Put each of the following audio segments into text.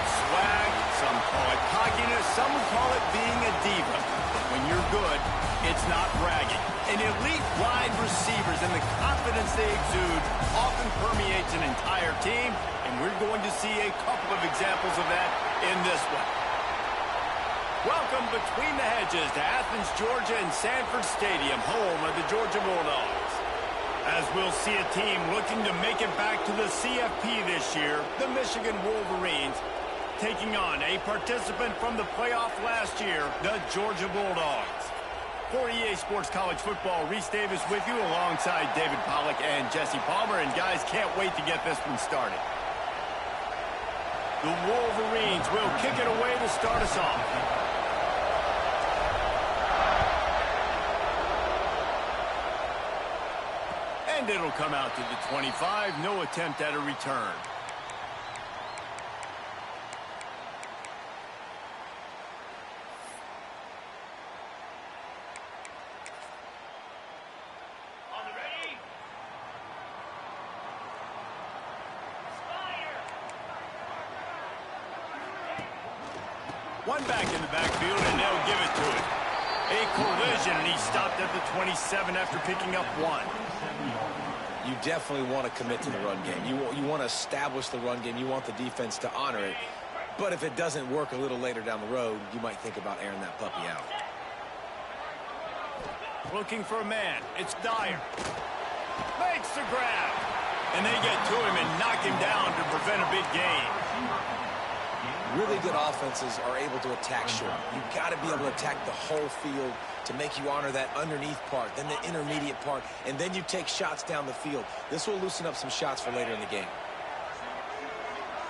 it swag, some call it cockiness, some would call it being a diva. But when you're good, it's not bragging. And elite wide receivers and the confidence they exude often permeates an entire team, and we're going to see a couple of examples of that in this one. Welcome between the hedges to Athens, Georgia and Sanford Stadium, home of the Georgia Bulldogs. As we'll see a team looking to make it back to the CFP this year, the Michigan Wolverines, taking on a participant from the playoff last year, the Georgia Bulldogs. For EA Sports College Football, Reese Davis with you alongside David Pollack and Jesse Palmer. And guys, can't wait to get this one started. The Wolverines will kick it away to start us off. And it'll come out to the 25. No attempt at a return. One back in the backfield, and they'll give it to it. A collision, and he stopped at the 27 after picking up one. You definitely want to commit to the run game. You want to establish the run game. You want the defense to honor it. But if it doesn't work a little later down the road, you might think about airing that puppy out. Looking for a man. It's Dyer. Makes the grab. And they get to him and knock him down to prevent a big gain. Really good offenses are able to attack short. You've got to be able to attack the whole field to make you honor that underneath part, then the intermediate part, and then you take shots down the field. This will loosen up some shots for later in the game.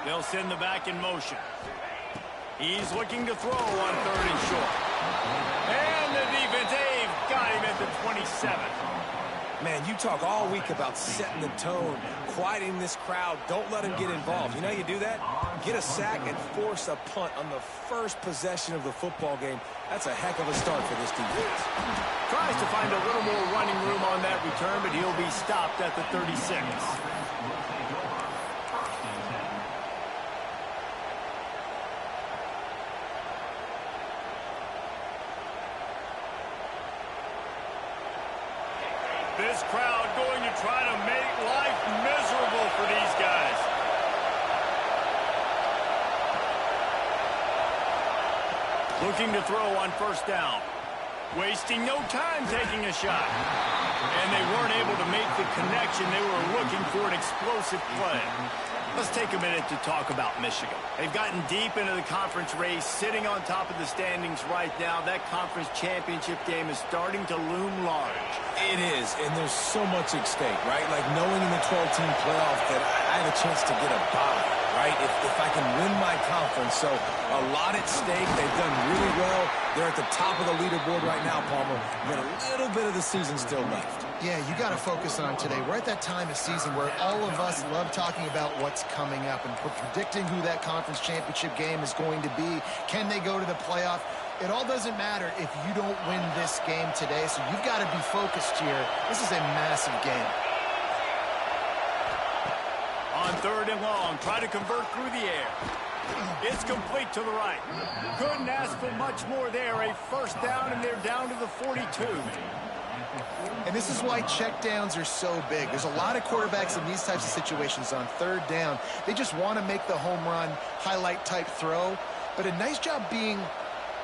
They'll send the back in motion. He's looking to throw on third and short. And the defense, they've got him at the 27. Man, you talk all week about setting the tone, quieting this crowd. Don't let him get involved. You know how you do that? Get a sack and force a punt on the first possession of the football game. That's a heck of a start for this defense. Tries to find a little more running room on that return, but he'll be stopped at the 36. This crowd going to try to make life miserable for these guys. Looking to throw on first down. Wasting no time taking a shot. And they weren't able to make the connection. They were looking for an explosive play. Let's take a minute to talk about Michigan. They've gotten deep into the conference race, sitting on top of the standings right now. That conference championship game is starting to loom large. It is, and there's so much at stake, right? Like knowing in the 12-team playoff that I have a chance to get a bye, right? If I can win my conference. So a lot at stake. They've done really well. They're at the top of the leaderboard right now, Palmer. But a little bit of the season still left. Yeah, you got to focus on today. We're at that time of season where all of us love talking about what's coming up and predicting who that conference championship game is going to be. Can they go to the playoff? It all doesn't matter if you don't win this game today, so you've got to be focused here. This is a massive game. On third and long, try to convert through the air. It's complete to the right. Couldn't ask for much more there. A first down, and they're down to the 42. And this is why checkdowns are so big. There's a lot of quarterbacks in these types of situations on third down. They just want to make the home run, highlight-type throw. But a nice job being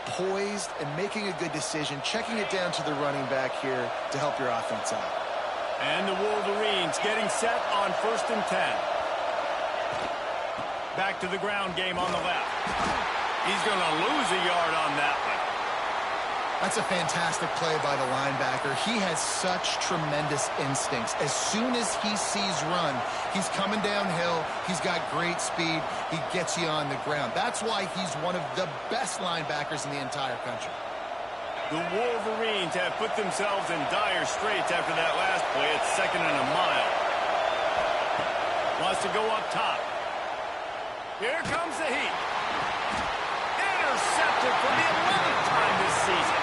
poised and making a good decision, checking it down to the running back here to help your offense out. And the Wolverines getting set on 1st and 10. Back to the ground game on the left. He's going to lose a yard on that one. That's a fantastic play by the linebacker. He has such tremendous instincts. As soon as he sees run, he's coming downhill. He's got great speed. He gets you on the ground. That's why he's one of the best linebackers in the entire country. The Wolverines have put themselves in dire straits after that last play. It's 2nd and a mile. Wants to go up top. Here comes the heat. Intercepted for the 11th time this season.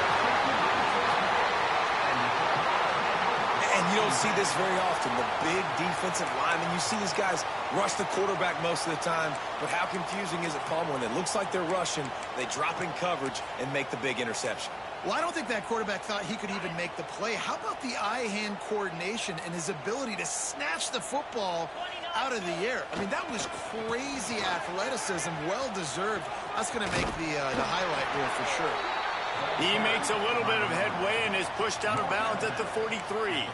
And you don't see this very often. The big defensive linemen, you see these guys rush the quarterback most of the time, but how confusing is it, Palmer, when it looks like they're rushing, they drop in coverage and make the big interception? Well, I don't think that quarterback thought he could even make the play. How about the eye-hand coordination and his ability to snatch the football out of the air? I mean, that was crazy athleticism, well-deserved. That's going to make the highlight reel for sure. He makes a little bit of headway and is pushed out of bounds at the 43.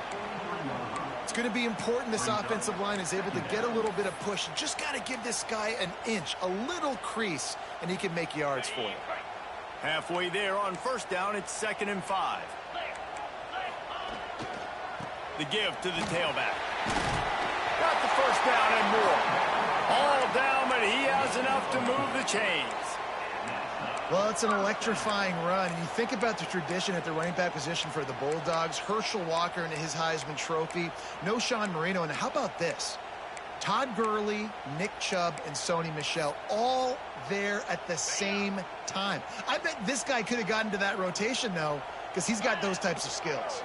It's going to be important this offensive line is able to get a little bit of push. You just got to give this guy an inch, a little crease, and he can make yards for you. Halfway there on first down, it's 2nd and 5. The give to the tailback. Got the first down and more. All down, but he has enough to move the chains. Well, it's an electrifying run. You think about the tradition at the running back position for the Bulldogs. Herschel Walker and his Heisman Trophy. No Sean Marino. And how about this? Todd Gurley, Nick Chubb, and Sony Michel all there at the same time. I bet this guy could have gotten to that rotation, though, because he's got those types of skills.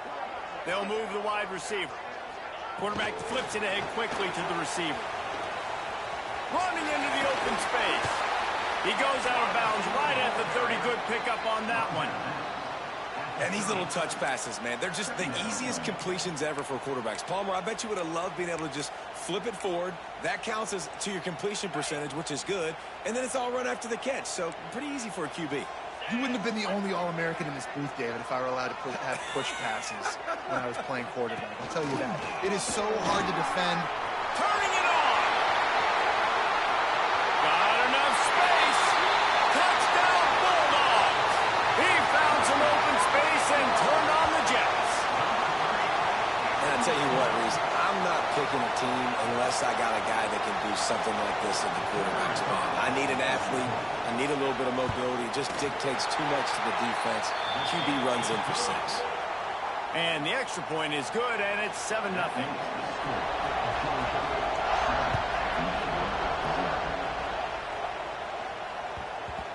They'll move the wide receiver. Quarterback flips it ahead quickly to the receiver. Running into the open space. He goes out of bounds right at the 30. Good pickup on that one. And these little touch passes, man, they're just the easiest completions ever for quarterbacks. Palmer, I bet you would have loved being able to just flip it forward. That counts as to your completion percentage, which is good. And then it's all run after the catch. So pretty easy for a QB. You wouldn't have been the only All-American in this booth, David, if I were allowed to have push passes when I was playing quarterback. I'll tell you that. It is so hard to defend. Turning it on. Got enough space. Touchdown Bulldogs. He found some open space and turned on the Jets. And I tell you what, Reese, I'm not picking a team unless I got a guy that can do something like this at the quarterback spot. I need an athlete. I need a little bit of mobility. It just dictates too much to the defense. QB runs in for 6. And the extra point is good, and it's 7-0.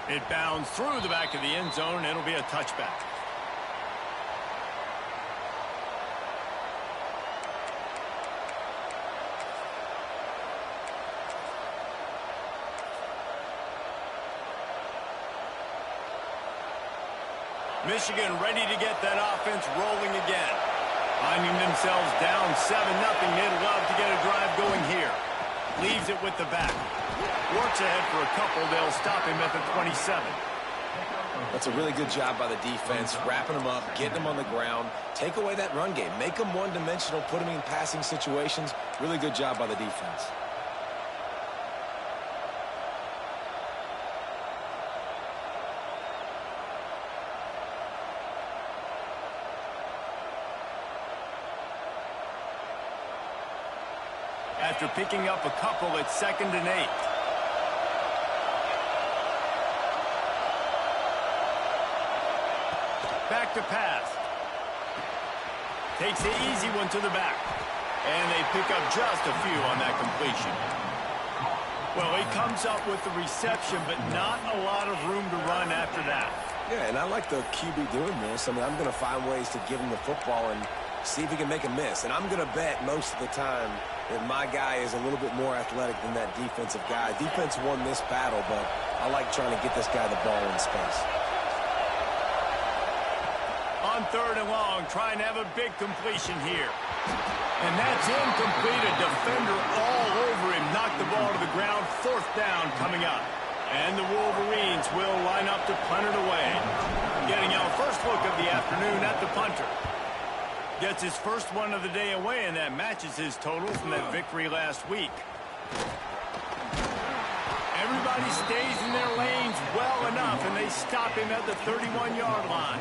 It bounds through the back of the end zone, and it'll be a touchback. Michigan ready to get that offense rolling again. Finding themselves down 7-0. They'd love to get a drive going here. Leaves it with the back. Works ahead for a couple. They'll stop him at the 27. That's a really good job by the defense, wrapping them up, getting them on the ground. Take away that run game. Make them one-dimensional, put them in passing situations. Really good job by the defense. After picking up a couple, it's 2nd and 8. Back to pass. Takes the easy one to the back. And they pick up just a few on that completion. Well, he comes up with the reception, but not a lot of room to run after that. Yeah, and I like the QB doing this. I mean, I'm going to find ways to give him the football and see if he can make a miss. And I'm going to bet most of the time that my guy is a little bit more athletic than that defensive guy. Defense won this battle, but I like trying to get this guy the ball in space. On 3rd and long, trying to have a big completion here. And that's incomplete. A defender all over him. Knocked the ball to the ground. 4th down coming up. And the Wolverines will line up to punt it away. Getting our first look of the afternoon at the punter. Gets his first one of the day away, and that matches his total from that victory last week. Everybody stays in their lanes well enough, and they stop him at the 31-yard line.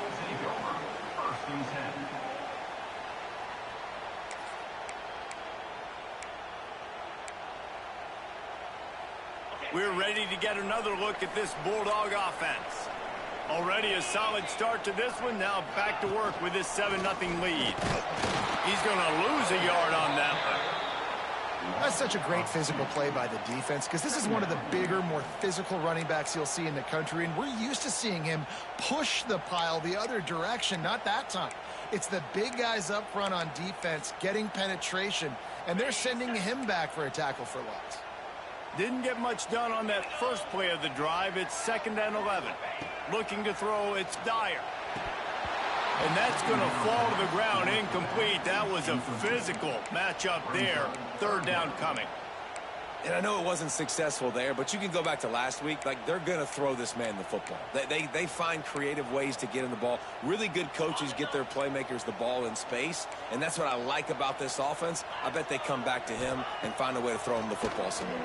We're ready to get another look at this Bulldog offense. Already a solid start to this one. Now back to work with this 7-0 lead. He's going to lose a yard on that one. That's such a great physical play by the defense because this is one of the bigger, more physical running backs you'll see in the country, and we're used to seeing him push the pile the other direction. Not that time. It's the big guys up front on defense getting penetration, and they're sending him back for a tackle for loss. Didn't get much done on that first play of the drive. It's 2nd and 11. Looking to throw, it's Dyer. And that's going to fall to the ground incomplete. That was a physical matchup there. 3rd down coming. And I know it wasn't successful there, but you can go back to last week. Like, they're going to throw this man the football. They find creative ways to get him the ball. Really good coaches get their playmakers the ball in space, and that's what I like about this offense. I bet they come back to him and find a way to throw him the football somewhere.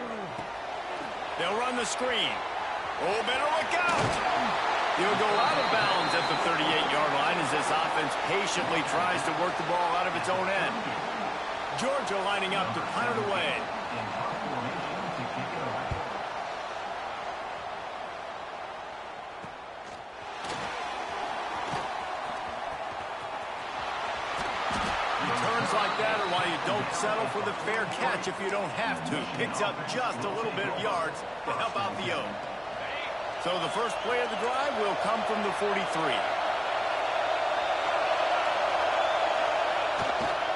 They'll run the screen. Oh, better look out. He'll go out of bounds at the 38-yard line as this offense patiently tries to work the ball out of its own end. Georgia lining up to punt it away. Returns like that are why you don't settle for the fair catch if you don't have to. Picks up just a little bit of yards to help out the O. So the first play of the drive will come from the 43.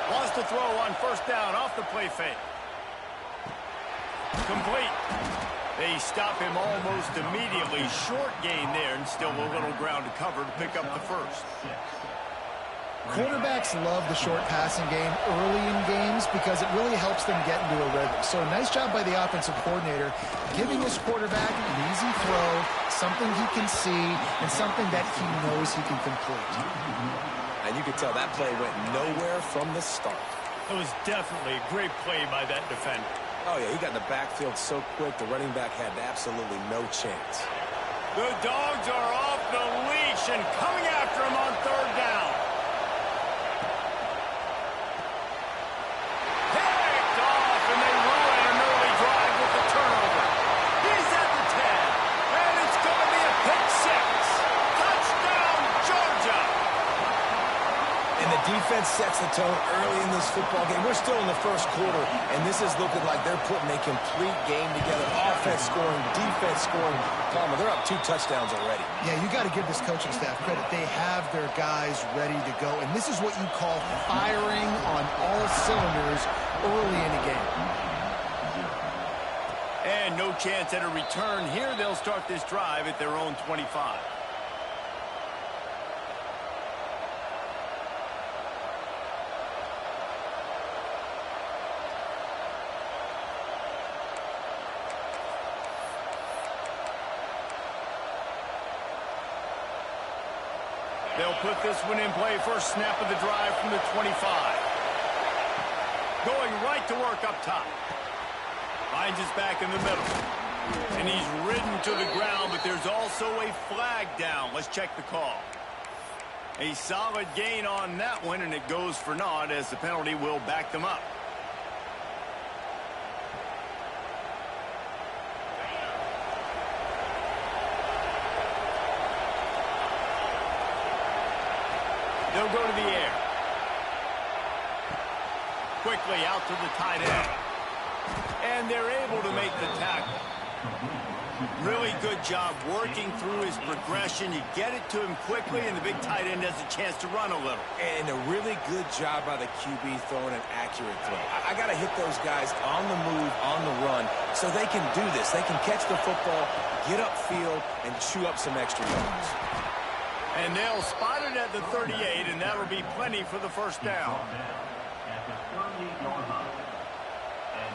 Wants to throw on 1st down off the play fake. Complete. They stop him almost immediately. Short gain there and still a little ground to cover to pick up the first. Quarterbacks love the short passing game early in games because it really helps them get into a rhythm. So nice job by the offensive coordinator giving his quarterback an easy throw, something he can see, and something that he knows he can complete. And you can tell that play went nowhere from the start. It was definitely a great play by that defender. Oh, yeah, he got in the backfield so quick, the running back had absolutely no chance. The Dogs are off the leash and coming after him on 3rd down. Defense sets the tone early in this football game. We're still in the first quarter, and this is looking like they're putting a complete game together. Offense scoring, defense scoring. Palmer, they're up 2 touchdowns already. Yeah, you got to give this coaching staff credit. They have their guys ready to go, and this is what you call firing on all cylinders early in a game. And no chance at a return here. They'll start this drive at their own 25. They'll put this one in play. First snap of the drive from the 25. Going right to work up top. Finds his back in the middle. And he's ridden to the ground, but there's also a flag down. Let's check the call. A solid gain on that one, and it goes for naught as the penalty will back them up. They'll go to the air. Quickly out to the tight end. And they're able to make the tackle. Really good job working through his progression. You get it to him quickly, and the big tight end has a chance to run a little. And a really good job by the QB throwing an accurate throw. I got to hit those guys on the move, on the run, so they can do this. They can catch the football, get upfield, and chew up some extra yards. And they'll spot it at the 38, and that'll be plenty for the first down.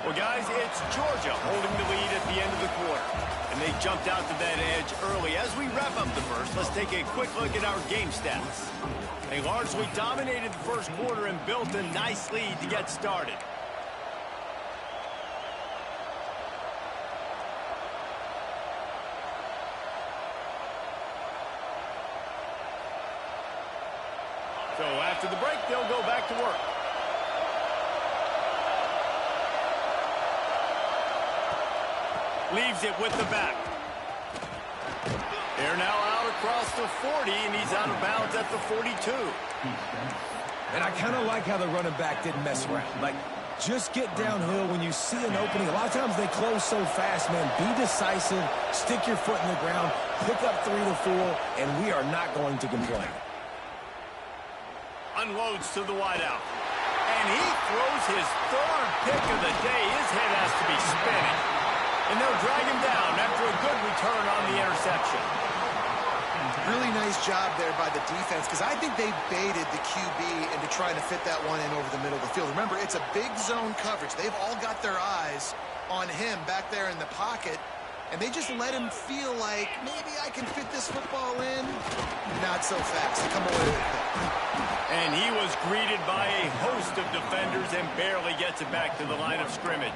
Well, guys, it's Georgia holding the lead at the end of the quarter. And they jumped out to that edge early. As we wrap up the first, let's take a quick look at our game stats. They largely dominated the first quarter and built a nice lead to get started. So after the break, they'll go back to work. Leaves it with the back. They're now out across the 40, and he's out of bounds at the 42. And I kind of like how the running back didn't mess around. Like, Just get downhill when you see an opening. A lot of times they close so fast, man. Be decisive, stick your foot in the ground, pick up 3 to 4, and we are not going to complain. Unloads to the wideout. And he throws his third pick of the day. His head has to be spinning. And they'll drag him down after a good return on the interception. Really nice job there by the defense, because I think they baited the QB into trying to fit that one in over the middle of the field. Remember, it's a big zone coverage. They've all got their eyes on him back there in the pocket, and they just let him feel like, maybe I can fit this football in. Not so fast. Come away with it. And he was greeted by a host of defenders and barely gets it back to the line of scrimmage.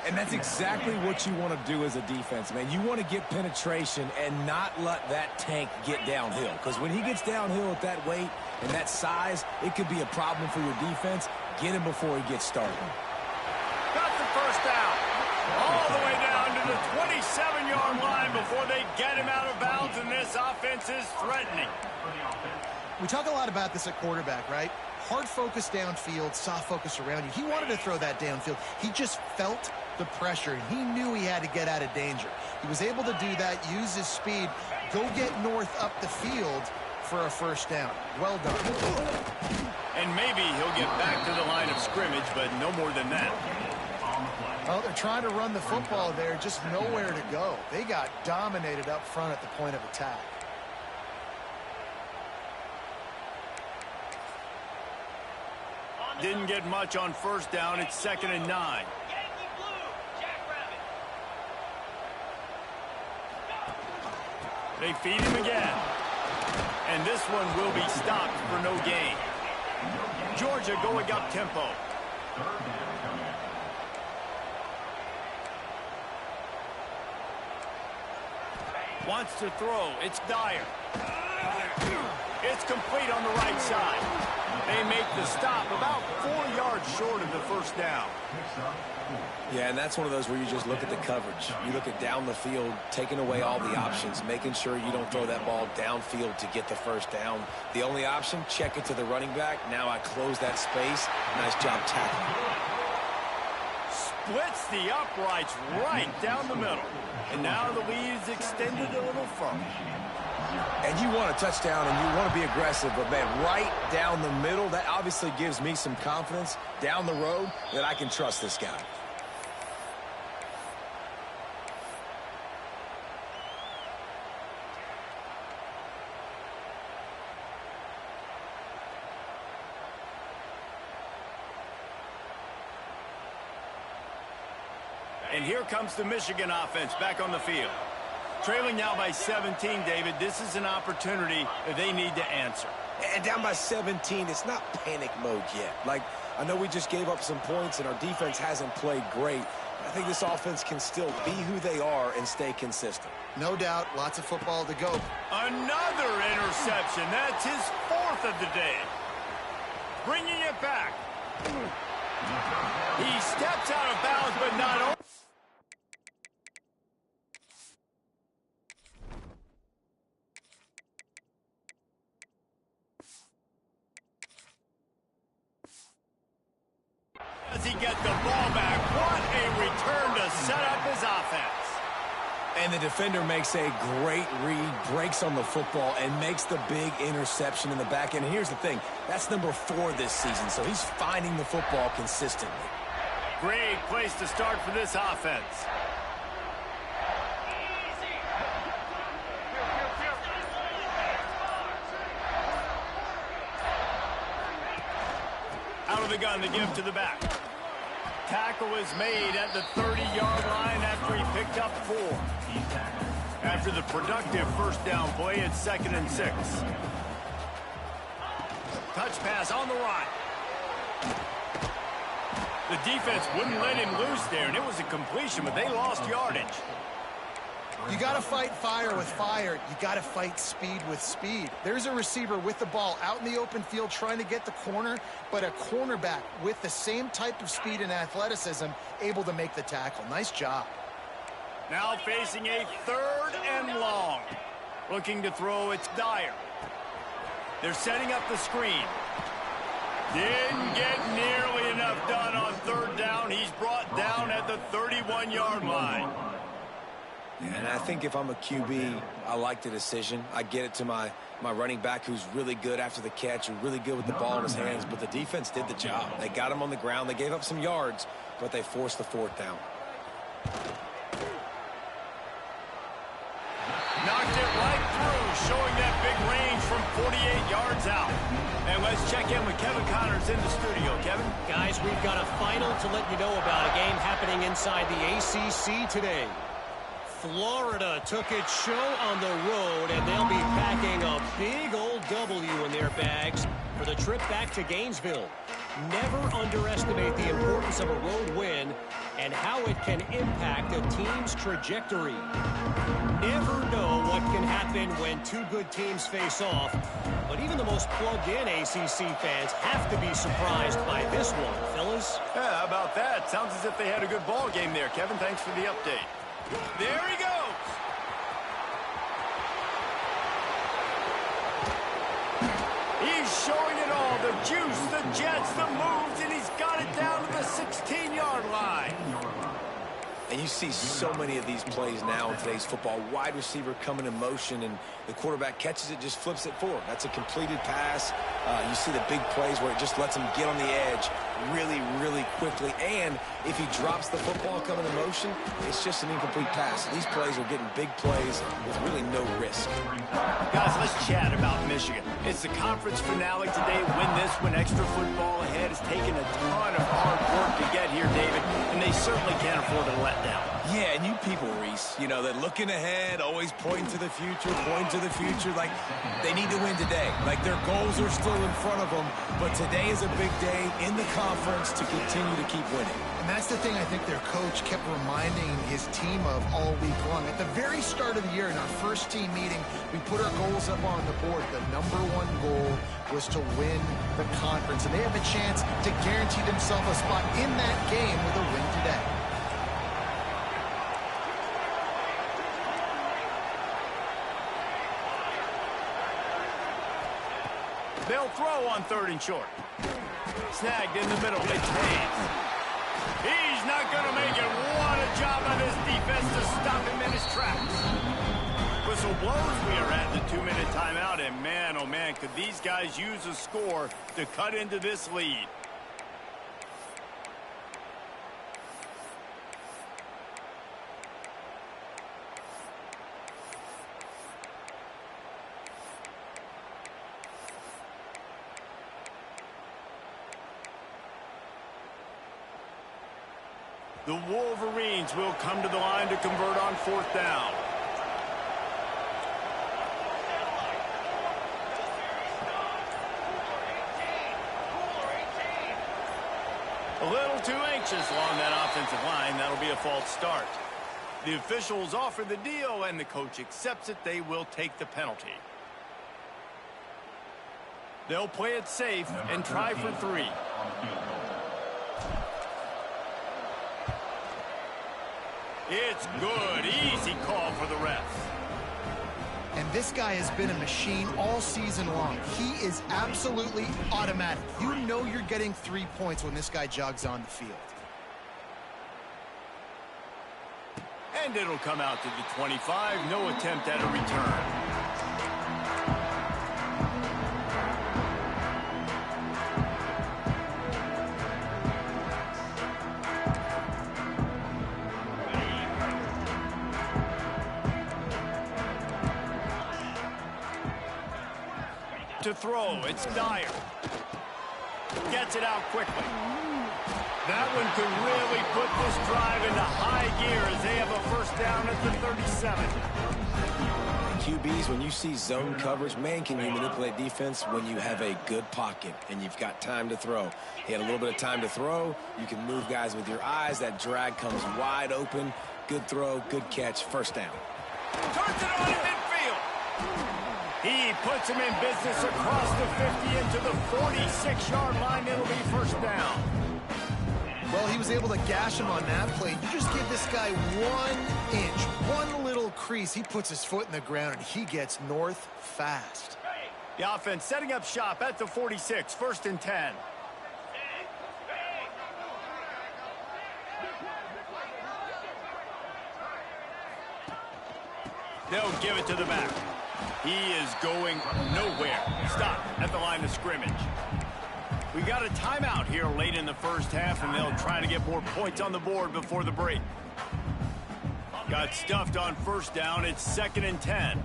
And that's exactly what you want to do as a defense, man. You want to get penetration and not let that tank get downhill. Because when he gets downhill at that weight and that size, it could be a problem for your defense. Get him before he gets started. Got the first down. All the way down to the 27-yard line before they get him out of bounds, and this offense is threatening. We talk a lot about this at quarterback, right? Hard focus downfield, soft focus around you. He wanted to throw that downfield. He just felt the pressure, and he knew he had to get out of danger. He was able to do that, use his speed, go get north up the field for a first down. Well done. And maybe he'll get back to the line of scrimmage, but no more than that. Well, they're trying to run the football there, just nowhere to go. They got dominated up front at the point of attack. Didn't get much on first down. It's 2nd and 9. They feed him again. And this one will be stopped for no gain. Georgia going up tempo. Wants to throw. It's Dyer. It's complete on the right side. They make the stop about 4 yards short of the first down. Yeah, and that's one of those where you just look at the coverage. You look at down the field, taking away all the options, making sure you don't throw that ball downfield to get the first down. The only option, check it to the running back. Now I close that space. Nice job tackling. Splits the uprights right down the middle. And now the lead is extended a little further. And you want a touchdown and you want to be aggressive, but man, right down the middle, that obviously gives me some confidence down the road that I can trust this guy. And here comes the Michigan offense back on the field. Trailing now by 17, David. This is an opportunity that they need to answer. And down by 17, it's not panic mode yet. Like, I know we just gave up some points and our defense hasn't played great. I think this offense can still be who they are and stay consistent. No doubt, lots of football to go. Another interception. That's his 4th of the day. Bringing it back. He steps out of bounds, but not over. Does he get the ball back? What a return to set up his offense. And the defender makes a great read, breaks on the football, and makes the big interception in the back end. And here's the thing, that's number 4 this season, so he's finding the football consistently. Great place to start for this offense. Out of the gun to give to the back. Tackle is made at the 30-yard line after he picked up 4. After the productive first down play, it's 2nd and 6. Touch pass on the run. The defense wouldn't let him loose there, and it was a completion, but they lost yardage. You got to fight fire with fire. You got to fight speed with speed. There's a receiver with the ball out in the open field trying to get the corner, but a cornerback with the same type of speed and athleticism able to make the tackle. Nice job. Now facing a 3rd and long. Looking to throw, it's Dyer. They're setting up the screen. Didn't get nearly enough done on third down. He's brought down at the 31-yard line. And I think if I'm a QB, I like the decision. I get it to my running back who's really good after the catch and really good with the ball in his hands, but the defense did the job. They got him on the ground. They gave up some yards, but they forced the fourth down. Knocked it right through, showing that big range from 48 yards out. And let's check in with Kevin Connors in the studio. Kevin? Guys, we've got a final to let you know about, a game happening inside the ACC today. Florida took its show on the road, and they'll be packing a big old W in their bags for the trip back to Gainesville. Never underestimate the importance of a road win and how it can impact a team's trajectory. Never know what can happen when two good teams face off, but even the most plugged-in ACC fans have to be surprised by this one, fellas. Yeah, how about that? Sounds as if they had a good ball game there, Kevin. Thanks for the update. There he goes. He's showing it all. The juice, the jets, the moves, and he's got it down to the 16-yard line. And you see so many of these plays now in today's football. Wide receiver coming in motion, and the quarterback catches it, just flips it forward. That's a completed pass. You see the big plays where it just lets him get on the edge really, really quickly. And if he drops the football coming in motion, it's just an incomplete pass. These plays are getting big plays with really no risk. Guys, let's chat about Michigan. It's the conference finale today. Win this, win extra football ahead. It's taken a ton of hard work to get here, David, and they certainly can't afford a letdown. Yeah, and you people, Reese, you know, they're looking ahead, always pointing to the future, like they need to win today. Like their goals are still in front of them, but today is a big day in the conference to continue to keep winning. And that's the thing I think their coach kept reminding his team of all week long. At the very start of the year in our first team meeting, we put our goals up on the board. The #1 goal was to win the conference, and they have a chance to guarantee themselves a spot in that game with a win today. They'll throw on 3rd and short. Snagged in the middle. It's Hayes. He's not going to make it. What a job by this defense to stop him in his tracks. Whistle blows. We are at the 2-minute timeout. And man, oh man, could these guys use a score to cut into this lead. The Wolverines will come to the line to convert on 4th down. A little too anxious along that offensive line. That'll be a false start. The officials offer the deal, and the coach accepts it. They will take the penalty. They'll play it safe and try for 3. It's good. Easy call for the ref. And this guy has been a machine all season long. He is absolutely automatic. You know you're getting 3 points when this guy jogs on the field. And it'll come out to the 25. No attempt at a return. To throw, it's Dyer. Gets it out quickly. That one could really put this drive into high gear as they have a first down at the 37. QBs, when you see zone coverage, man, can you manipulate defense when you have a good pocket and you've got time to throw. He had a little bit of time to throw. You can move guys with your eyes. That drag comes wide open. Good throw, good catch, first down. Turns it on in midfield. He puts him in business across the 50 into the 46-yard line. It'll be first down. Well, he was able to gash him on that play. You just give this guy 1 inch, one little crease. He puts his foot in the ground, and he gets north fast. The offense setting up shop at the 46, 1st and 10. They'll give it to the back. He is going nowhere. Stop at the line of scrimmage. We got a timeout here late in the first half, and they'll try to get more points on the board before the break. Got stuffed on first down. It's 2nd and 10.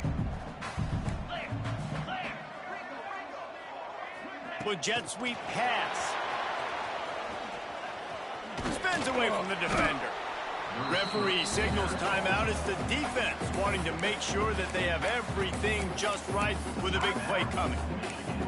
With jet sweep pass. Spins away from the defender. Referee signals timeout. It's the defense wanting to make sure that they have everything just right with a big play coming.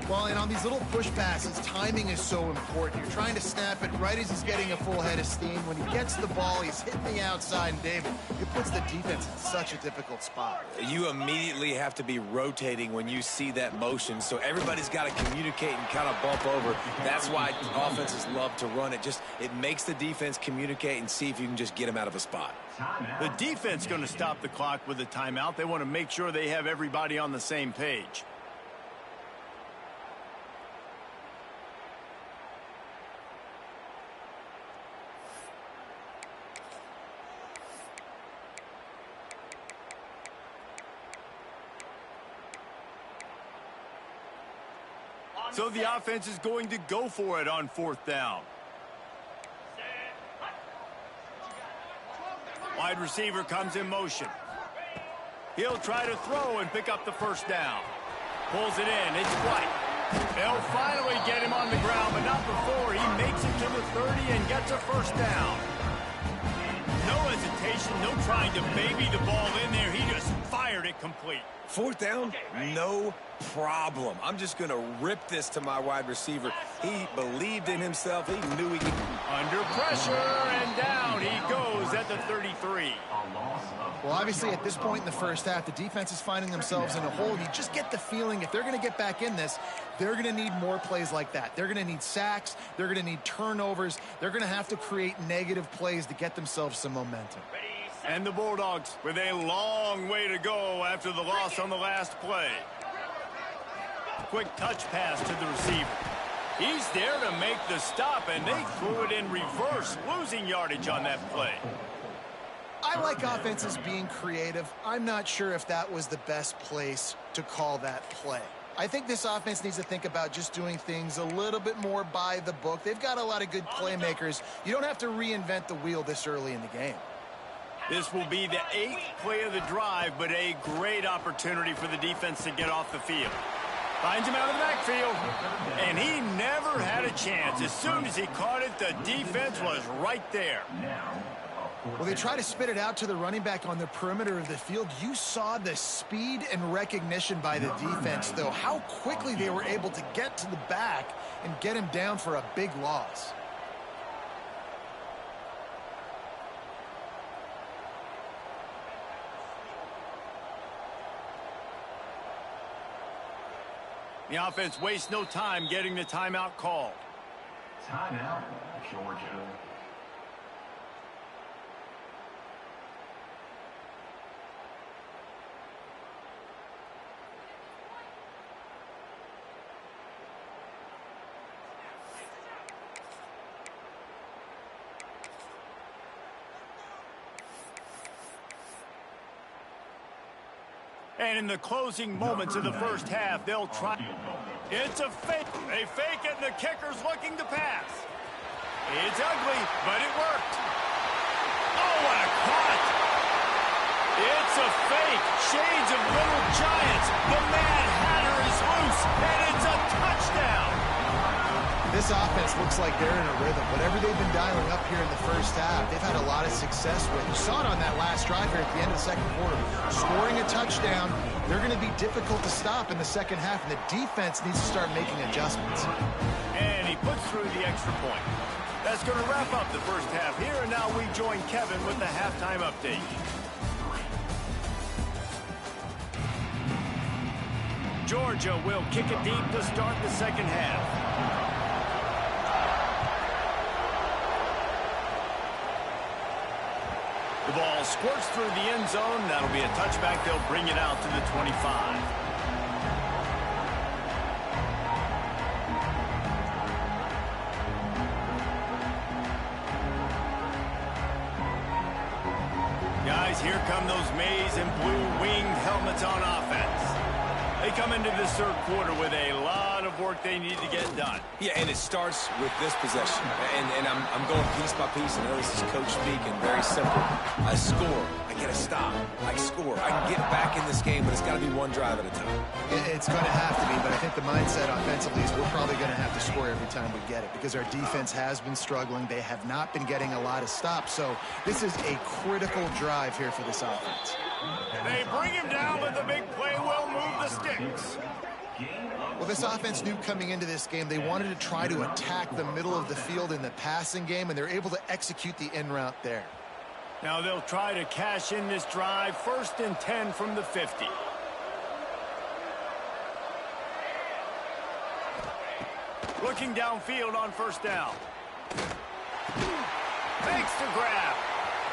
Well, and on these little push passes, timing is so important. You're trying to snap it right as he's getting a full head of steam. When he gets the ball, he's hitting the outside, and David, it puts the defense in such a difficult spot. You immediately have to be rotating when you see that motion, so everybody's got to communicate and kind of bump over. That's why offenses love to run it. It makes the defense communicate and see if you can just get them out of a spot. The defense going to stop the clock with a timeout. They want to make sure they have everybody on the same page. So the offense is going to go for it on 4th down. Wide receiver comes in motion. He'll try to throw and pick up the first down. Pulls it in. It's White. They'll finally get him on the ground, but not before he makes it to the 30 and gets a first down. No hesitation, no trying to baby the ball in there. He just fired it complete. 4th down, no problem. I'm just going to rip this to my wide receiver. He believed in himself. He knew he could. Under pressure, and down he goes at the 33. Well, obviously, at this point in the first half, the defense is finding themselves in a hole. You just get the feeling if they're going to get back in this, they're going to need more plays like that. They're going to need sacks. They're going to need turnovers. They're going to have to create negative plays to get themselves some momentum. And the Bulldogs with a long way to go after the loss on the last play. Quick touch pass to the receiver. He's there to make the stop, and they threw it in reverse, losing yardage on that play. I like offenses being creative. I'm not sure if that was the best place to call that play. I think this offense needs to think about just doing things a little bit more by the book. They've got a lot of good playmakers. You don't have to reinvent the wheel this early in the game. This will be the 8th play of the drive, but a great opportunity for the defense to get off the field. Finds him out of the backfield, and he never had a chance. As soon as he caught it, the defense was right there. Well, they try to spit it out to the running back on the perimeter of the field. You saw the speed and recognition by the defense, though, how quickly they were able to get to the back and get him down for a big loss. The offense wastes no time getting the timeout called. Timeout, Georgia. And in the closing moments of the first half, they'll try. It's a fake. They fake it, and the kicker's looking to pass. It's ugly, but it worked. Oh, what a cut! It's a fake. Shades of Little Giants. The Mad Hatter is loose, and it's a touchdown. This offense looks like they're in a rhythm. Whatever they've been dialing up here in the first half, they've had a lot of success with. You saw it on that last drive here at the end of the second quarter. Scoring a touchdown, they're going to be difficult to stop in the second half, and the defense needs to start making adjustments. And he puts through the extra point. That's going to wrap up the first half here, and now we join Kevin with the halftime update. Georgia will kick it deep to start the second half. The ball squirts through the end zone. That'll be a touchback. They'll bring it out to the 25. Guys, here come those maize and blue winged helmets on offense. They come into this third quarter with a lot of work they need to get done. Yeah, and it starts with this possession. And I'm going piece by piece. I know this is coach speaking. Very simple. I score. I get a stop. I score. I can get back in this game, but it's got to be one drive at a time. It's going to have to be, but I think the mindset offensively is we're probably going to have to score every time we get it because our defense has been struggling. They have not been getting a lot of stops. So this is a critical drive here for this offense. They bring him down, but the big play will move the sticks. Well, this offense knew coming into this game they wanted to try to attack the middle of the field in the passing game, and they're able to execute the in route there. Now they'll try to cash in this drive. 1st and 10 from the 50. Looking downfield on 1st down. Makes the grab.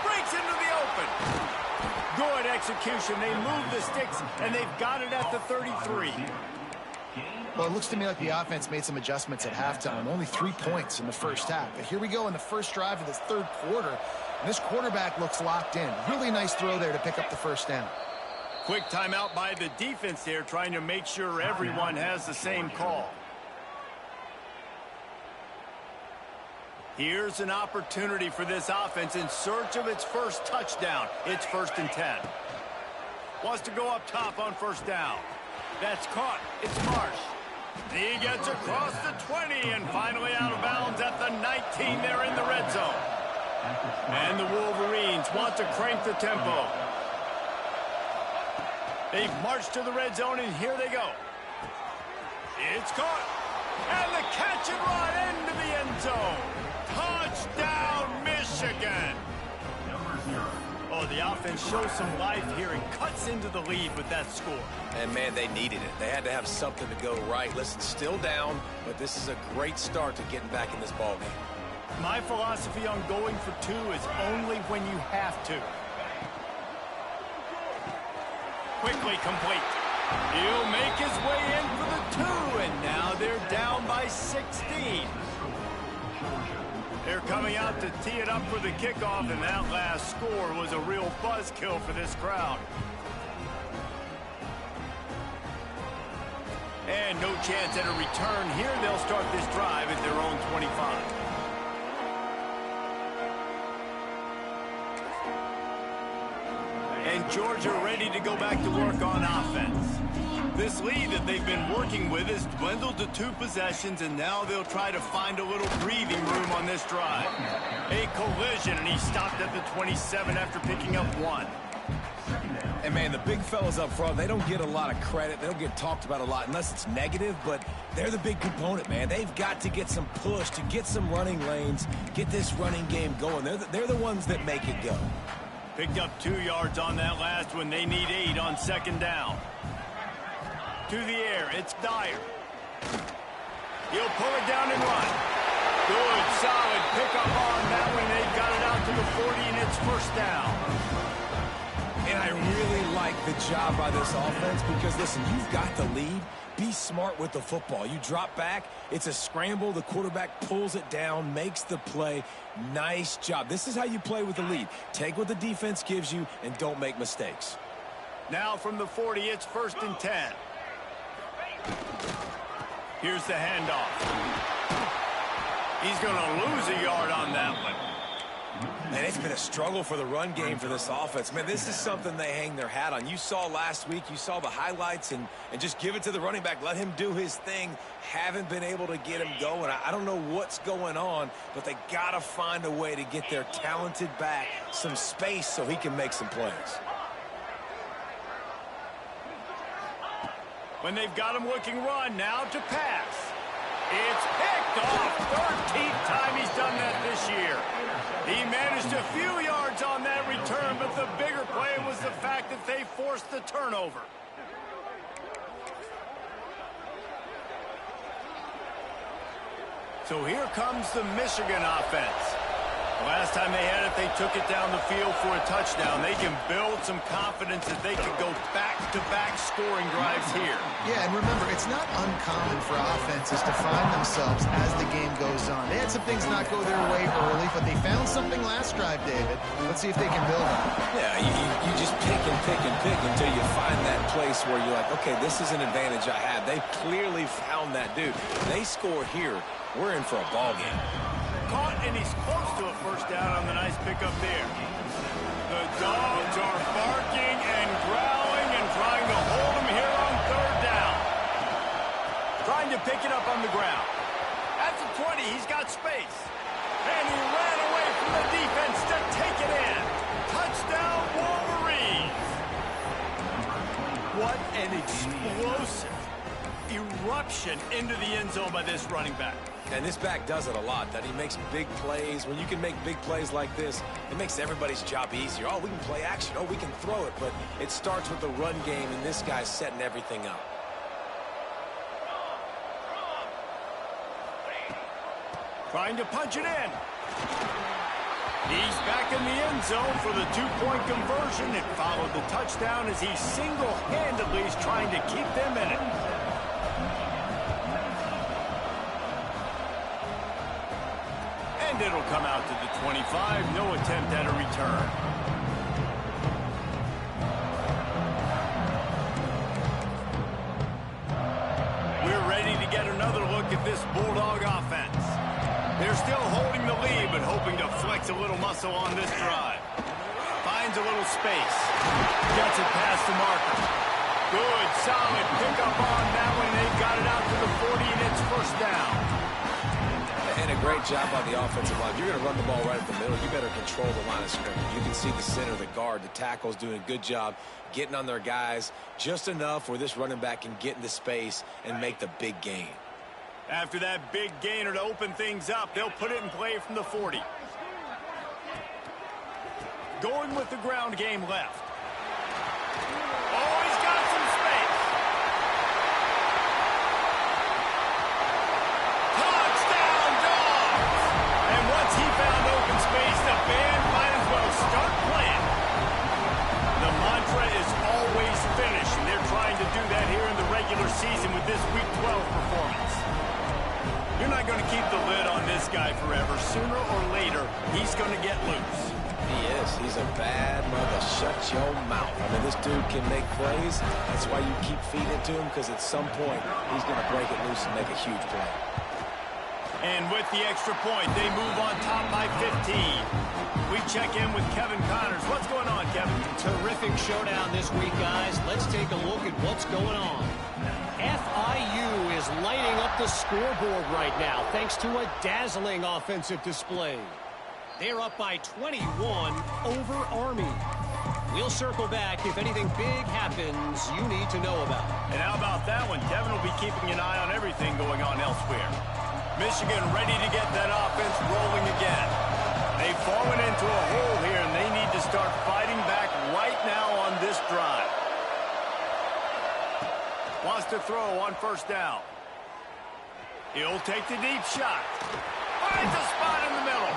Breaks into the open. Good execution. They move the sticks, and they've got it at the 33. Well, it looks to me like the offense made some adjustments at halftime. Only 3 points in the first half. But here we go in the first drive of this third quarter. And this quarterback looks locked in. Really nice throw there to pick up the 1st down. Quick timeout by the defense there, trying to make sure everyone has the same call. Here's an opportunity for this offense in search of its first touchdown. It's 1st and 10. Wants to go up top on 1st down. That's caught. It's Marsh. He gets across the 20 and finally out of bounds at the 19 there in the red zone. And the Wolverines want to crank the tempo. They've marched to the red zone, and here they go. It's caught. And the catch and run into the end zone. Touchdown, Michigan. Oh, the offense shows some life here and cuts into the lead with that score. And, man, they needed it. They had to have something to go right. Listen, still down, but this is a great start to getting back in this ballgame. My philosophy on going for 2 is only when you have to. Quickly complete. He'll make his way in for the 2, and now they're down by 16. They're coming out to tee it up for the kickoff, and that last score was a real buzzkill for this crowd. And no chance at a return here. They'll start this drive at their own 25. And Georgia ready to go back to work on offense. This lead that they've been working with has dwindled to 2 possessions, and now they'll try to find a little breathing room on this drive. A collision, and he stopped at the 27 after picking up 1. And, man, the big fellas up front, they don't get a lot of credit. They don't get talked about a lot unless it's negative, but they're the big component, man. They've got to get some push, to get some running lanes, get this running game going. They're the ones that make it go. Picked up 2 yards on that last one. They need 8 on 2nd down. To the air, it's Dyer. He'll pull it down and run. Good, solid pickup on that one. They got it out to the 40, and it's 1st down. And I really like the job by this offense because, listen, you've got the lead. Be smart with the football. You drop back, it's a scramble. The quarterback pulls it down, makes the play. Nice job. This is how you play with the lead. Take what the defense gives you and don't make mistakes. Now from the 40, it's 1st and 10. Here's the handoff. He's going to lose a yard on that one. Man, it's been a struggle for the run game for this offense. Man, this is something they hang their hat on. You saw last week, you saw the highlights, and just give it to the running back. Let him do his thing. Haven't been able to get him going. I don't know what's going on, but they got to find a way to get their talented back some space so he can make some plays. When they've got him looking run, now to pass. It's picked off. 13th time he's done that this year. He managed a few yards on that return, but the bigger play was the fact that they forced the turnover. So here comes the Michigan offense. Last time they had it, they took it down the field for a touchdown. They can build some confidence that they can go back-to-back scoring drives here. Yeah, and remember, it's not uncommon for offenses to find themselves as the game goes on. They had some things not go their way early, but they found something last drive, David. Let's see if they can build on it. Yeah, you just pick and pick and pick until you find that place where you're like, okay, this is an advantage I have. They clearly found that dude. They score here, we're in for a ball game. Caught, and he's close to a first down on the nice pickup there. The dogs are barking and growling and trying to hold him here on third down. Trying to pick it up on the ground. At the 20, he's got space. And he ran away from the defense to take it in. Touchdown, Wolverines. What an explosive eruption into the end zone by this running back. And this back does it a lot, that he makes big plays. When you can make big plays like this, it makes everybody's job easier. Oh, we can play action. Oh, we can throw it. But it starts with the run game, and this guy's setting everything up. Trying to punch it in. He's back in the end zone for the two-point conversion. It followed the touchdown as he single-handedly is trying to keep them in it. And it'll come out to the 25. No attempt at a return. We're ready to get another look at this Bulldog offense. They're still holding the lead, but hoping to flex a little muscle on this drive. Finds a little space. Gets it past the marker. Good, solid pickup on that one. They've got it out to the 40, and it's first down. And a great job by the offensive line. You're going to run the ball right at the middle. You better control the line of scrimmage. You can see the center, the guard, the tackle's doing a good job getting on their guys just enough where this running back can get into space and make the big gain. After that big gainer to open things up, they'll put it in play from the 40. Going with the ground game left. Oh, he's got some space. Touchdown, Dogs! And once he found open space, the band might as well start playing. The mantra is always finish, and they're trying to do that here in the regular season with this Week 12 performance. You're not going to keep the lid on this guy forever. Sooner or later, he's going to get loose. He is. He's a bad mother. Shut your mouth. I mean, this dude can make plays. That's why you keep feeding it to him, because at some point, he's going to break it loose and make a huge play. And with the extra point, they move on top by 15. We check in with Kevin Connors. What's going on, Kevin? Terrific showdown this week, guys. Let's take a look at what's going on. FIU is lighting up the scoreboard right now thanks to a dazzling offensive display. They're up by 21 over Army. We'll circle back if anything big happens you need to know about. And how about that one? Kevin will be keeping an eye on everything going on elsewhere. Michigan ready to get that offense rolling again. They've fallen into a hole here, and they need to start fighting back right now on this drive. Wants to throw on first down. He'll take the deep shot. Finds a spot in the middle.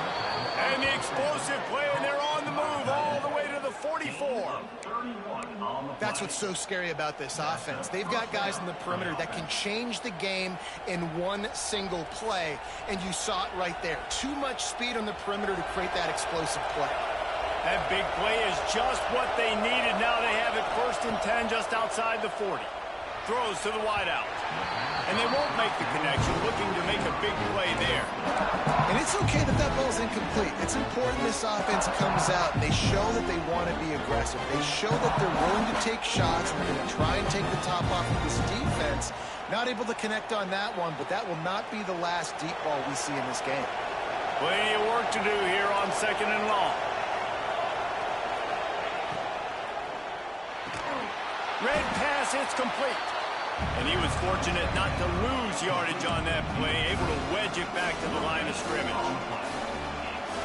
And the explosive play, and they're on the move all the way to the 44. That's what's so scary about this offense. They've got guys in the perimeter that can change the game in one single play, and you saw it right there. Too much speed on the perimeter to create that explosive play. That big play is just what they needed. Now they have it 1st and 10 just outside the 40. Throws to the wideout. And they won't make the connection, looking to make a big play there. And it's okay that that ball's incomplete. It's important this offense comes out and they show that they want to be aggressive. They show that they're willing to take shots and they're going to try and take the top off of this defense. Not able to connect on that one, but that will not be the last deep ball we see in this game. Plenty of work to do here on 2nd and long. Red pass, it's complete. And he was fortunate not to lose yardage on that play, able to wedge it back to the line of scrimmage.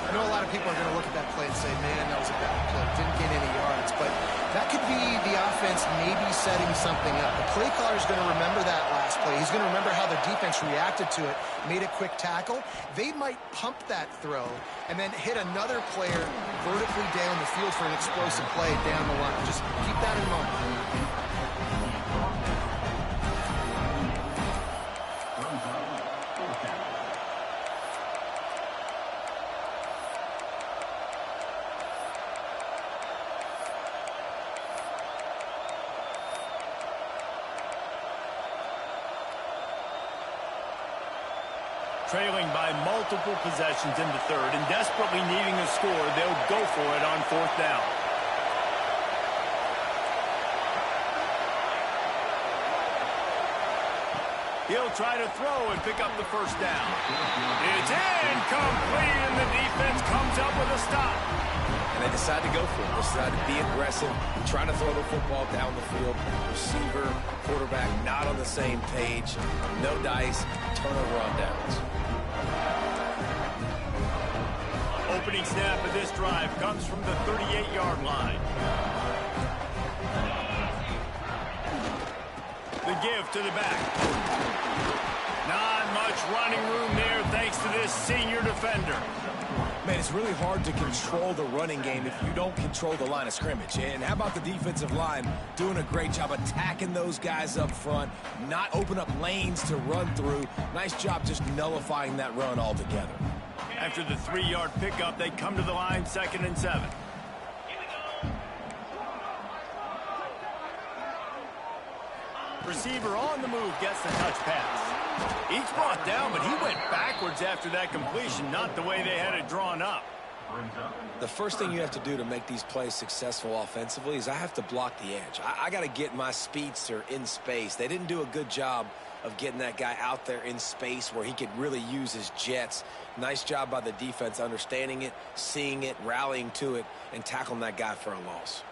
I know a lot of people are going to look at that play and say, man, that was a bad play. Didn't gain any yards. But that could be the offense maybe setting something up. The play caller is going to remember that last play. He's going to remember how their defense reacted to it, made a quick tackle. They might pump that throw and then hit another player vertically down the field for an explosive play down the line. Just keep that in mind. Trailing by multiple possessions in the third and desperately needing a score, they'll go for it on fourth down. He'll try to throw and pick up the first down. It's incomplete, and the defense comes up with a stop. And they decide to go for it. They decide to be aggressive, try to throw the football down the field. Receiver, quarterback, not on the same page. No dice, turnover on downs. Opening snap of this drive comes from the 38-yard line. The give to the back. Not much running room there thanks to this senior defender. Man, it's really hard to control the running game if you don't control the line of scrimmage. And how about the defensive line doing a great job attacking those guys up front, not open up lanes to run through. Nice job just nullifying that run altogether. After the 3-yard pickup, they come to the line, 2nd and 7. Receiver on the move gets the touch pass. Each brought down, but he went backwards after that completion, not the way they had it drawn up. The first thing you have to do to make these plays successful offensively is I have to block the edge. I got to get my speedster in space. They didn't do a good job of getting that guy out there in space where he could really use his jets. Nice job by the defense understanding it, seeing it, rallying to it, and tackling that guy for a loss.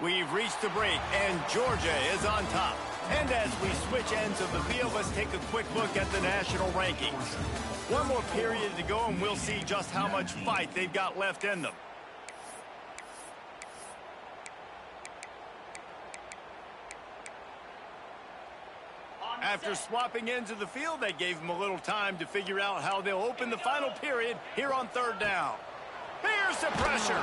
We've reached the break, and Georgia is on top. And as we switch ends of the field, let's take a quick look at the national rankings. One more period to go, and we'll see just how much fight they've got left in them. After swapping ends of the field, they gave them a little time to figure out how they'll open the final period here on 3rd down. Here's the pressure.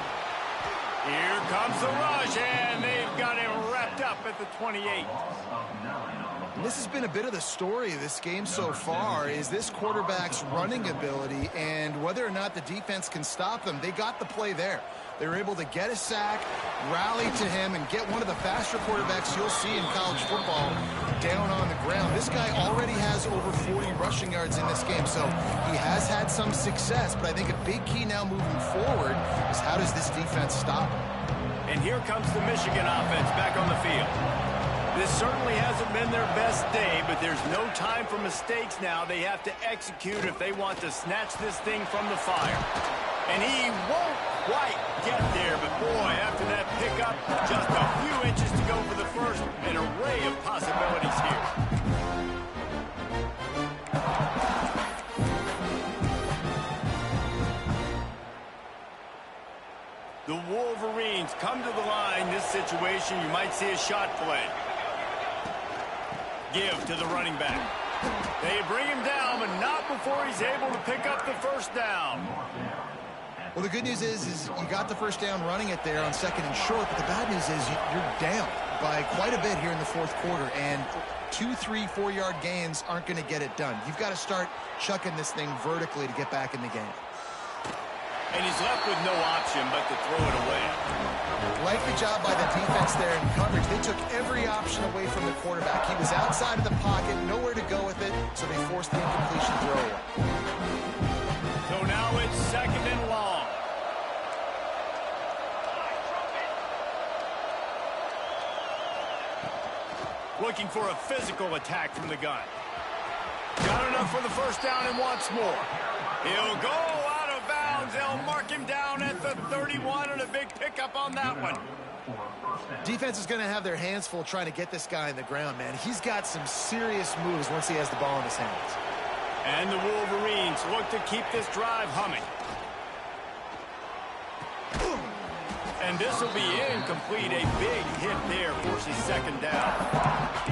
Here comes the rush, and they've got him wrapped up at the 28. And this has been a bit of the story of this game so far, is this quarterback's running ability and whether or not the defense can stop them. They got the play there. They were able to get a sack, rally to him, and get one of the faster quarterbacks you'll see in college football down on the ground. This guy already has over 40 rushing yards in this game, so he has had some success, but I think a big key now moving forward is how does this defense stop him? And here comes the Michigan offense back on the field. This certainly hasn't been their best day, but there's no time for mistakes now. They have to execute if they want to snatch this thing from the fire. And he won't quite get there, but boy, after that pickup, just a few inches to go for the first. An array of possibilities here. The Wolverines come to the line. This situation, you might see a shot play. Give to the running back. They bring him down, but not before he's able to pick up the first down. Well, the good news is you got the first down running it there on 2nd and short, but the bad news is you're down by quite a bit here in the 4th quarter, and 2, 3, 4-yard gains aren't going to get it done. You've got to start chucking this thing vertically to get back in the game. And he's left with no option but to throw it away. Like the job by the defense there in coverage. They took every option away from the quarterback. He was outside of the pocket, nowhere to go with it, so they forced the incompletion throw away. So now it's 2nd and long. Looking for a physical attack from the gun. Got enough for the first down and wants more. He'll go out of bounds. They'll mark him down at the 31 and a big pickup on that one. Defense is going to have their hands full trying to get this guy in the ground, man. He's got some serious moves once he has the ball in his hands. And the Wolverines look to keep this drive humming. And this will be incomplete. A big hit there forces second down.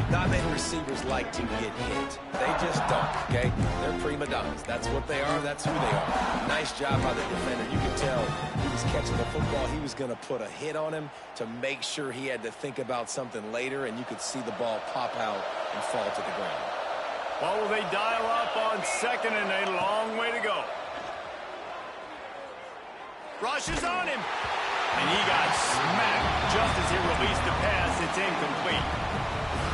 Not many receivers like to get hit. They just don't, okay? They're prima donnas. That's what they are. That's who they are. Nice job by the defender. You can tell he was catching the football. He was going to put a hit on him to make sure he had to think about something later, and you could see the ball pop out and fall to the ground. Well, will they dial up on second and a long way to go? Rushes on him. And he got smacked just as he released the pass. It's incomplete.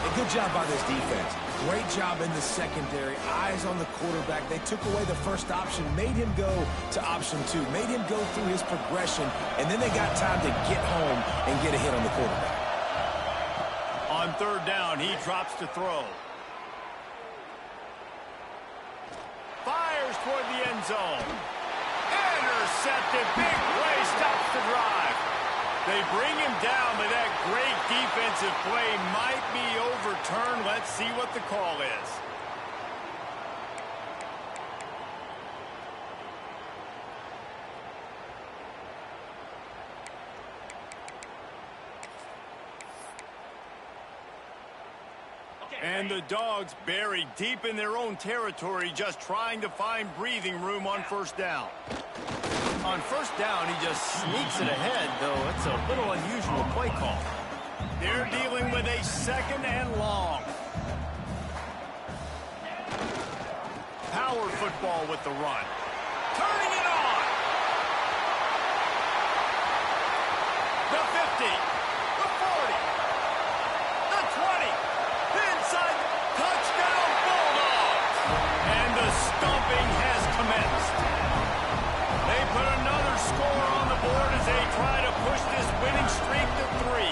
A good job by this defense. Great job in the secondary. Eyes on the quarterback. They took away the first option, made him go to option 2, made him go through his progression, and then they got time to get home and get a hit on the quarterback. On third down, he drops to throw. Fires toward the end zone. Intercepted. Big play stops the drive. They bring him down, but that great defensive play might be overturned. Let's see what the call is. And the Dogs buried deep in their own territory, just trying to find breathing room on first down. On first down, he just sneaks it ahead, though it's a little unusual play call. They're dealing with a second and long. Power football with the run. Turning it on. The 50. The 40. The 20. Inside. Touchdown Bulldogs. And the stomping has commenced. They put another score on the board as they try to push this winning streak to 3.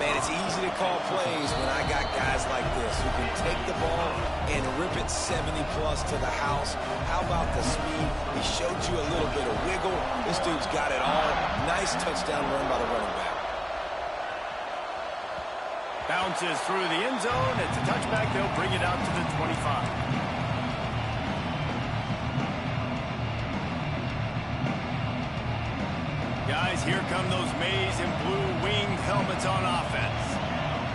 Man, it's easy to call plays when I got guys like this who can take the ball and rip it 70-plus to the house. How about the speed? He showed you a little bit of wiggle. This dude's got it all. Nice touchdown run by the running back. Bounces through the end zone. It's a touchback. They'll bring it out to the 25. Guys, here come those maize and blue winged helmets on offense.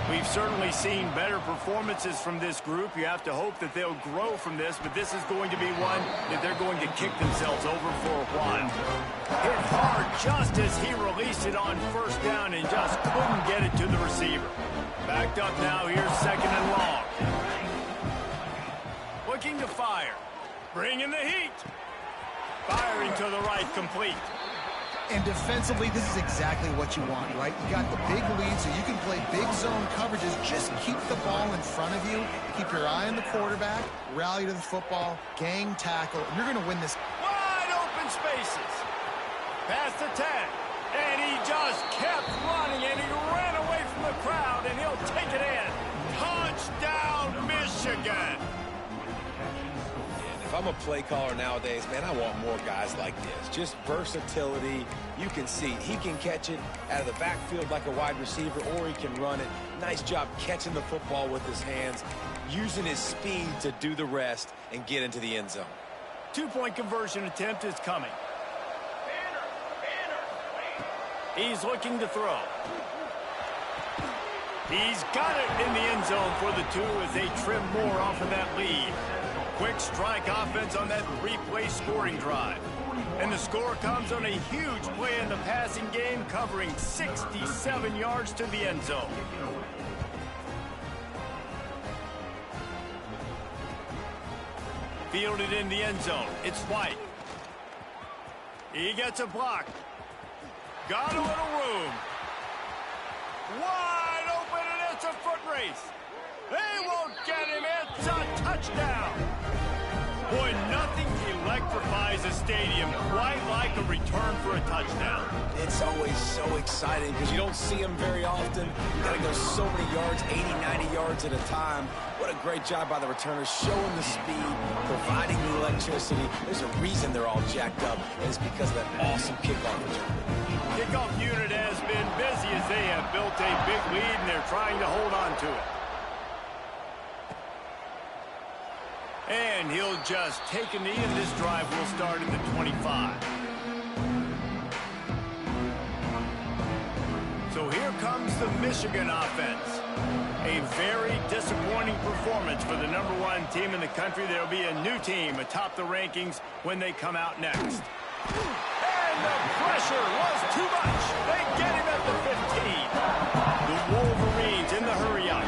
We've certainly seen better performances from this group. You have to hope that they'll grow from this, but this is going to be one that they're going to kick themselves over for a while. Hit hard just as he released it on first down and just couldn't get it to the receiver. Backed up now, here's second and long. Looking to fire. Bringing the heat. Firing to the right, complete. And defensively, this is exactly what you want, right? You got the big lead, so you can play big zone coverages. Just keep the ball in front of you. Keep your eye on the quarterback. Rally to the football. Gang tackle. And you're going to win this. Wide open spaces. Past the 10. And he just kept running, and he ran away from the crowd, and he'll take it in. Touchdown, Michigan. If I'm a play caller nowadays, man, I want more guys like this. Just versatility. You can see he can catch it out of the backfield like a wide receiver, or he can run it. Nice job catching the football with his hands, using his speed to do the rest and get into the end zone. 2-point conversion attempt is coming. He's looking to throw. He's got it in the end zone for the 2 as they trim more off of that lead. Quick strike offense on that 3-play scoring drive. And the score comes on a huge play in the passing game, covering 67 yards to the end zone. Fielded in the end zone. It's White. He gets a block. Got a little room. Wide open, and it's a foot race. They won't get him. It's a touchdown. Boy, nothing electrifies a stadium quite like a return for a touchdown. It's always so exciting because you don't see them very often. You got to go so many yards, 80, 90 yards at a time. What a great job by the returners, showing the speed, providing the electricity. There's a reason they're all jacked up, and it's because of that awesome kickoff return. Kickoff unit has been busy as they have built a big lead, and they're trying to hold on to it. And he'll just take a knee, and this drive will start at the 25. So here comes the Michigan offense. A very disappointing performance for the #1 team in the country. There'll be a new team atop the rankings when they come out next. And the pressure was too much. They get him at the 15. The Wolverines in the hurry-up.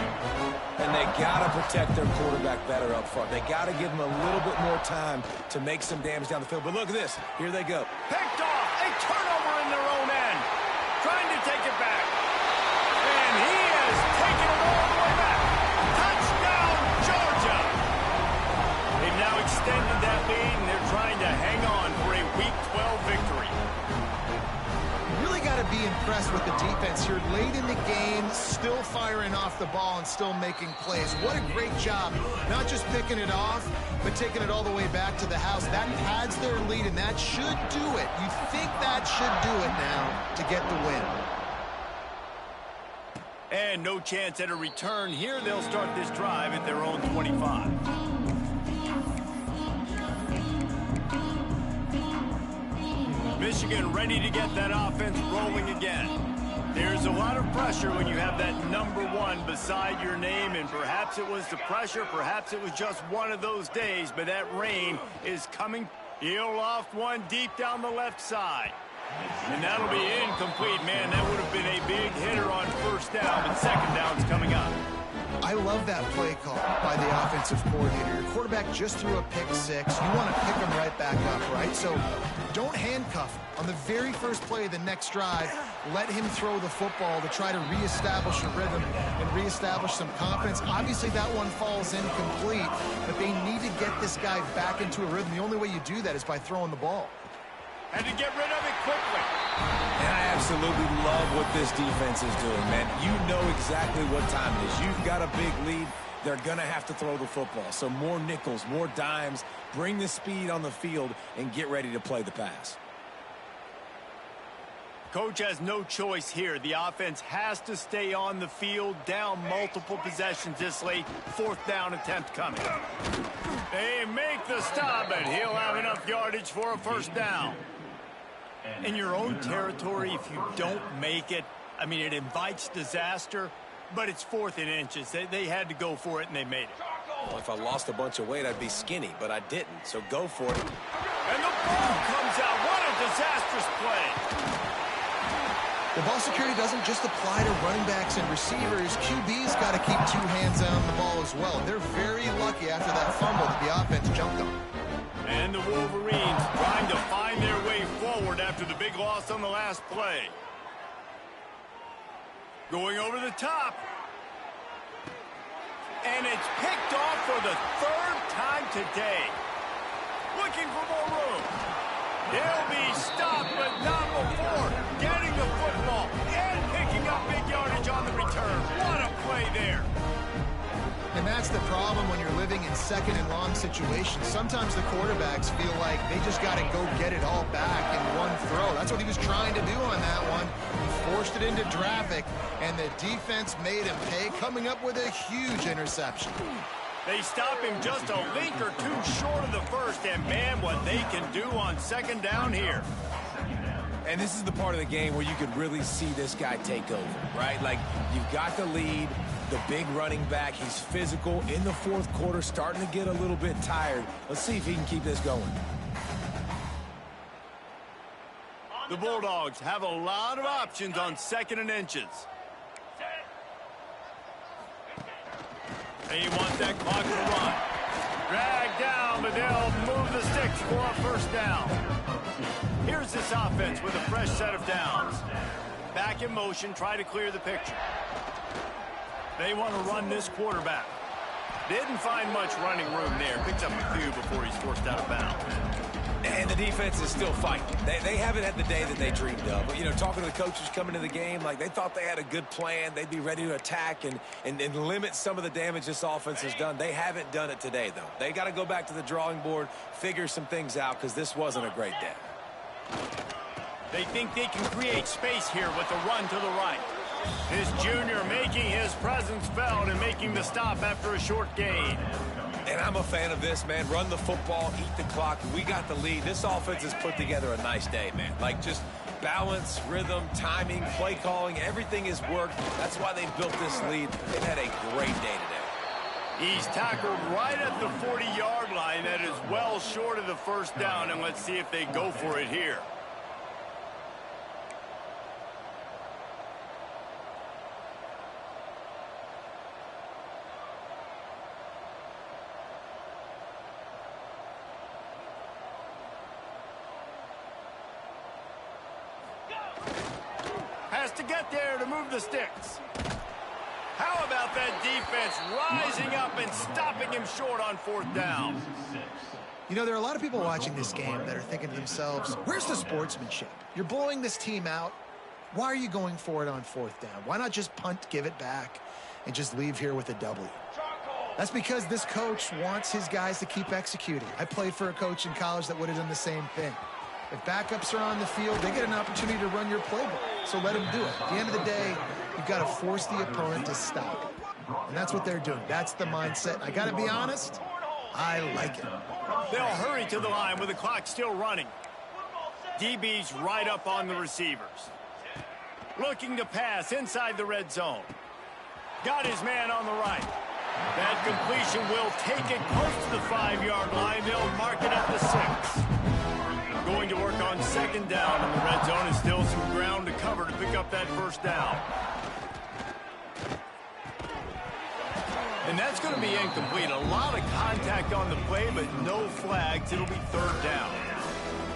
And they got to protect their quarterback better up front. They got to give him a little bit more time to make some damage down the field. But look at this. Here they go. Picked off. A turnover in their own end. Trying to take it back. And he has taken it all the way back. Touchdown, Georgia. They've now extended that lead, and they're trying to hang on for a Week 12 victory. Really got to be impressed with the defense here. Late in the game, still firing off the ball and still making plays. What a great job. Not just picking it off, but taking it all the way back to the house. That pads their lead, and that should do it. You think that should do it now to get the win. And no chance at a return here. They'll start this drive at their own 25. Michigan ready to get that offense rolling again. There's a lot of pressure when you have that #1 beside your name, and perhaps it was the pressure, perhaps it was just one of those days, but that rain is coming. He'll loft one deep down the left side. And that'll be incomplete. Man, that would have been a big hitter on first down, but second down's coming up. I love that play call by the offensive coordinator. Your quarterback just threw a pick six. You want to pick him right back up, right? So don't handcuff him. On the very first play of the next drive, let him throw the football to try to reestablish a rhythm and reestablish some confidence. Obviously, that one falls incomplete, but they need to get this guy back into a rhythm. The only way you do that is by throwing the ball. And to get rid of it quickly. And I absolutely love what this defense is doing, man. You know exactly what time it is. You've got a big lead. They're going to have to throw the football. So more nickels, more dimes, bring the speed on the field, and get ready to play the pass. Coach has no choice here. The offense has to stay on the field, down multiple possessions this late. Fourth down attempt coming. They make the stop, and he'll have enough yardage for a first down. In your own territory, if you don't make it, I mean, it invites disaster, but it's 4th and inches. They had to go for it, and they made it. Well, if I lost a bunch of weight, I'd be skinny, but I didn't, so go for it. And the ball comes out. What a disastrous play. The ball security doesn't just apply to running backs and receivers. QB's got to keep 2 hands on the ball as well. They're very lucky after that fumble that the offense jumped on. And the Wolverines trying to find their way forward after the big loss on the last play. Going over the top. And it's picked off for the 3rd time today. Looking for more room. He'll be stopped, but not before getting the football and picking up big yardage on the return. What a play there. And that's the problem when you're living in second and long situations. Sometimes the quarterbacks feel like they just got to go get it all back in one throw. That's what he was trying to do on that one. He forced it into traffic, and the defense made him pay, coming up with a huge interception. They stop him just a link or two short of the first, and man, what they can do on second down here. And this is the part of the game where you could really see this guy take over, right? Like, you've got the lead, the big running back. He's physical in the 4th quarter, starting to get a little bit tired. Let's see if he can keep this going. The Bulldogs have a lot of options on 2nd and inches. They want that clock to run. Drag down, but they'll move the sticks for a first down. Here's this offense with a fresh set of downs. Back in motion, try to clear the picture. They want to run this quarterback. Didn't find much running room there. Picks up a few before he's forced out of bounds. the defense is still fighting. They haven't had the day that they dreamed of. But, you know, talking to the coaches coming to the game, like they thought they had a good plan. They'd be ready to attack and limit some of the damage this offense has done. They haven't done it today, though. They got to go back to the drawing board, figure some things out, because this wasn't a great day. They think they can create space here with a run to the right. His junior making his presence felt and making the stop after a short gain. And I'm a fan of this, man. Run the football, eat the clock. We got the lead. This offense has put together a nice day, man. Like, just balance, rhythm, timing, play calling, everything has worked. That's why they built this lead. They've had a great day today. He's tackled right at the 40-yard line. That is well short of the first down, and let's see if they go for it here. Has to get there to move the sticks. How about that defense rising up and stopping him short on fourth down? You know, there are a lot of people watching this game that are thinking to themselves, where's the sportsmanship? You're blowing this team out. Why are you going for it on fourth down? Why not just punt, give it back, and just leave here with a W? That's because this coach wants his guys to keep executing. I played for a coach in college that would have done the same thing. If backups are on the field, they get an opportunity to run your playbook. So let them do it. At the end of the day, you've got to force the opponent to stop. And that's what they're doing. That's the mindset. I got to be honest, I like it. They'll hurry to the line with the clock still running. DB's right up on the receivers. Looking to pass inside the red zone. Got his man on the right. That completion will take it close to the 5-yard line. They'll mark it at the 6. Going to work on second down in the red zone, and still some ground to cover to pick up that first down. And that's going to be incomplete. A lot of contact on the play, but no flags. It'll be third down.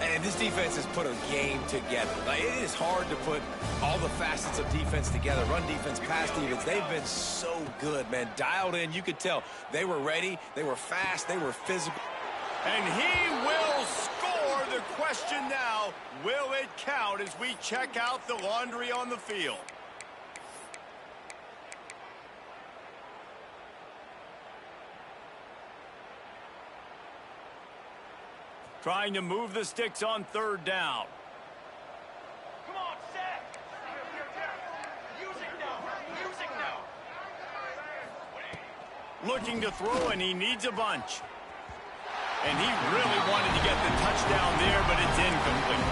And this defense has put a game together. Like, it is hard to put all the facets of defense together. Run defense, pass defense. They've been so good, man. Dialed in. You could tell they were ready. They were fast. They were physical. And he will score. The question now, will it count as we check out the laundry on the field? Trying to move the sticks on third down. Come on, set. Using now. Looking to throw, and he needs a bunch. And he really wanted to get the touchdown there, but it's incomplete.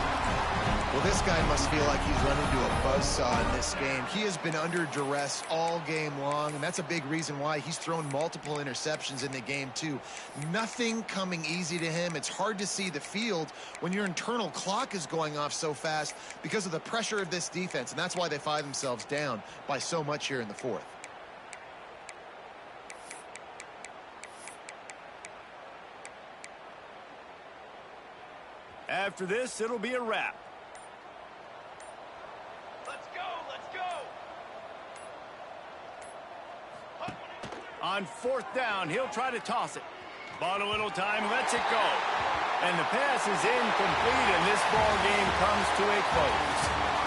Well, this guy must feel like he's run into a buzzsaw in this game. He has been under duress all game long, and that's a big reason why he's thrown multiple interceptions in the game, too. Nothing coming easy to him. It's hard to see the field when your internal clock is going off so fast because of the pressure of this defense, and that's why they find themselves down by so much here in the fourth. After this, it'll be a wrap. Let's go. On fourth down, he'll try to toss it. Bought a little time, lets it go. And the pass is incomplete, and this ball game comes to a close.